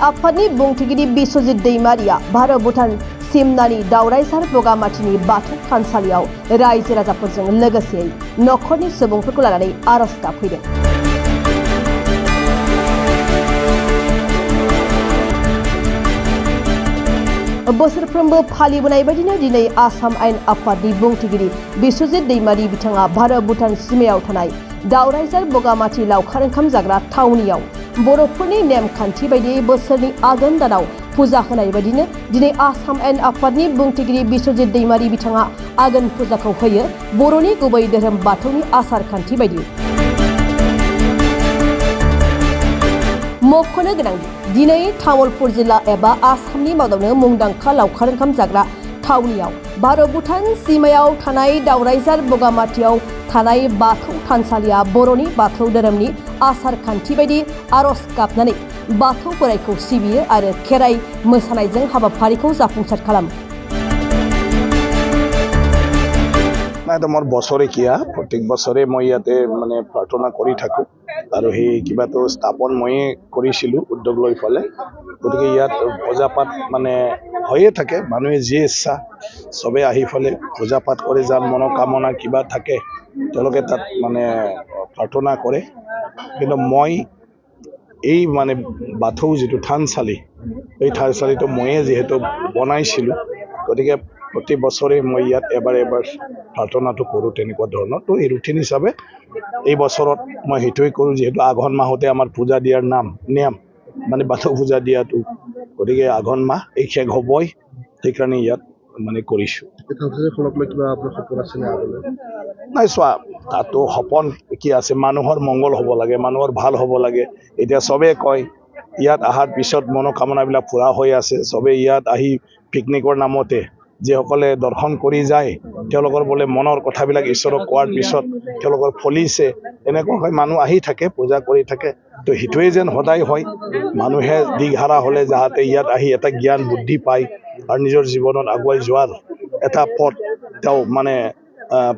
आफादनि बुंथिगिरि बिश्वजित दैमारिया भारत भूटान सिमनानि दावराइसार बगामाथिनि बाथौ थानसालियाव रायजो राजाफोरजों लोगोसे नखरनि सुबुंफोरखौ लानानै आरज गाबफैदों। बोसोरफ्रोमबो फालिबोनाय बायदिनो दिनै आसाम आयेन आफादनि बुंथिगिरि बिश्वजित दैमारि बिथाङा भारत भूटान सीमायाव थानाय दावराइजार बगामाथि लावखार ओंखाम जाग्रा थावनियाव बर'फोरनि नेमखान्थि बायदियै बोसोरनि आघोन दानाव फुजा होनाय बायदिनो दिनै आसाम आयेन आफादनि बुंथिगिरि बिश्वजित दैमारि बिथाङा आघोन फुजाखौ होयो बर'नि गुबै धोरोम बाथौनि आसार खान्थि बायदि। मख'नो गोनांदि दिनै तामुलपुर जिल्ला एबा आसामनि मादावनो मुंदांखा लावखार ओंखाम जाग्रा थावनियाव भारत भूटान सीमायाव थानाय दावराइजार बगामाथियाव थानाय बाथौ थानसालिया बर'नि बाथौ धोरोमनि आसार खान्थि बायदि आरज गाबनानै बाथौ बोराइखौ सिबियो आरो खेराइ मोसानायजों हाबाफारिखौ जाफुंसार खालामो। मोर बছৰেকীয়া प्रत्येक बছरे मैं इते माने प्रार्थना करी थाको और সেই কিবাটো স্থাপন মই কৰিছিলো উদ্যোগ লৈ ফলে গতিকে ইয়াত পূজা পাঠ মানে হয়ে থাকে মানুহে যি ইচ্ছা সবে আহি ফলে পূজা পাঠ কৰে যাৰ মনোকামনা কিবা থাকে তেওঁলোকে তাত মানে প্ৰাৰ্থনা কৰে কিন্তু মই এই মানে বাথৌ যেটো থানচালি এই থানচালিটো মই যেহেতু বনাইছিলো গতিকে प्रति बছৰে মই ইয়াত এবাৰ প্ৰাৰ্থনাটো কৰোঁ তেনেকুৱা ধৰণৰ তো এই ৰুটিন হিচাপে এই বছৰত মই হেতুই কৰোঁ যেহেতু আঘোণ মাহতে আমাৰ পূজা দিয়াৰ নিয়ম মানে বাথৌ পূজা দিয়াটো গতিকে আঘোণ মাহ এই শেষ হ'বই সেইকাৰণে ইয়াত মানে কৰিছোঁ। নাই চোৱা তাতো সপোন কি আছে মানুহৰ মংগল হ'ব লাগে মানুহৰ ভাল হ'ব লাগে এতিয়া চবে কয় ইয়াত অহাৰ পিছত মনোকামনাবিলাক পূৰা হৈ আছে চবে ইয়াত আহি পিকনিকৰ নামতে যিসকলে দৰ্শন কৰি যায় তেওঁলোকৰ বোলে মনৰ কথাবিলাক ঈশ্বৰক কোৱাৰ পিছত তেওঁলোকৰ ফলিছে এনেকুৱা হয় মানুহ আহি থাকে পূজা কৰি থাকে তো হিটোৱে যেন সদায় হয় মানুহে দিঘাৰা হ'লে যাতে ইয়াত আহি এটা জ্ঞান বুদ্ধি পায় আৰু নিজৰ জীৱনত আগুৱাই যোৱাৰ এটা পথ তেওঁ মানে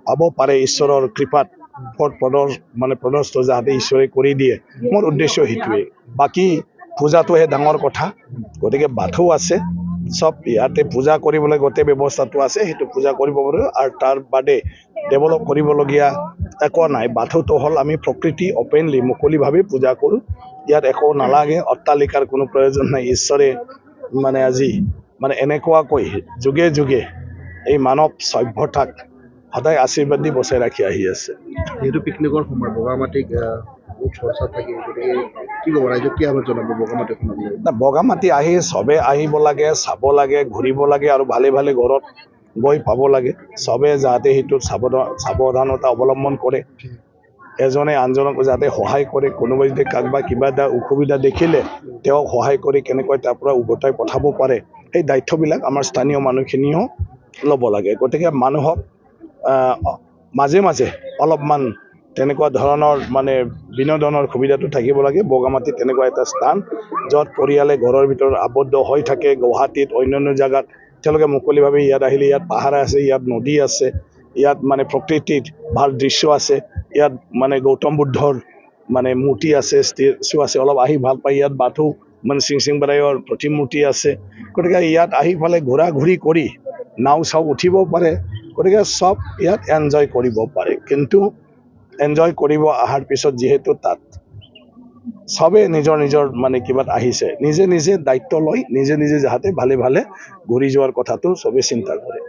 পাব পাৰে ঈশ্বৰৰ কৃপাত পথ প্ৰদৰ্শিত যাতে ঈশ্বৰে কৰি দিয়ে মোৰ উদ্দেশ্য হিটোৱে বাকী পূজাটোহে ডাঙৰ কথা গতিকে বাথৌ আছে সব ইয়াতে পূজা কৰিবলৈ গোটেই ব্যৱস্থাটো আছে সেইটো পূজা কৰিব পাৰোঁ আৰু তাৰ বাদে ডেভেলপ কৰিবলগীয়া একো নাই বাথৌটো হ'ল আমি প্ৰকৃতি অপেনলি মুকলিভাৱে পূজা কৰোঁ ইয়াত একো নালাগে অট্টালিকাৰ কোনো প্ৰয়োজন নাই ঈশ্বৰে মানে আজি মানে এনেকুৱাকৈ যুগে যুগে এই মানৱ সভ্যতাক সদায় আশীৰ্বাদ দি বচাই ৰাখি আহি আছে। যেহেতু পিকনিকৰ সময় বগামাটিক চৰ্চা থাকে গতিকে কি ক'ব ৰাইজক কি আহ্বান জনাব বগামাটি আহি চবে আহিব লাগে চাব লাগে ঘূৰিব লাগে আৰু ভালে ভালে ঘৰত গৈ পাব লাগে চবে যাতে সেইটোত সাৱধানতা অৱলম্বন কৰে এজনে আনজনক যাতে সহায় কৰে কোনোবাই যদি কাৰোবাৰ কিবা এটা অসুবিধা দেখিলে তেওঁক সহায় কৰি কেনেকৈ তাৰ পৰা উভতাই পঠাব পাৰে সেই দায়িত্ববিলাক আমাৰ স্থানীয় মানুহখিনিও ল'ব লাগে গতিকে মানুহক মাজে মাজে অলপমান তেনেকুৱা ধৰণৰ মানে বিনোদনৰ সুবিধাটো থাকিব লাগে বগামাটি তেনেকুৱা এটা স্থান য'ত পৰিয়ালে ঘৰৰ ভিতৰত আবদ্ধ হৈ থাকে গুৱাহাটীত অন্যান্য জায়গাত তেওঁলোকে মুকলিভাৱে ইয়াত আহিলে ইয়াত পাহাৰ আছে ইয়াত নদী আছে ইয়াত মানে প্ৰকৃতিৰ ভাল দৃশ্য আছে ইয়াত মানে গৌতম বুদ্ধৰ মানে মূৰ্তি আছে ষ্টেচু আছে অলপ আহি ভাল পায় ইয়াত বাথৌ মানে সিংবাৰায়ৰ প্ৰতিমূৰ্তি আছে গতিকে ইয়াত আহি ফালে ঘূৰা ঘূৰি কৰি নাও চাও উঠিব পাৰে গতিকে সব ইয়াত এনজয় কৰিব পাৰে কিন্তু এনজয় কৰিব অহাৰ পিছত যিহেতু তাত সবে নিজৰ নিজৰ মানে কিবাত আহিছে নিজে নিজে দায়িত্ব লৈ নিজে নিজে যাতে ভালে ভালে ঘূৰি যোৱাৰ কথাটো সবে চিন্তা কৰে।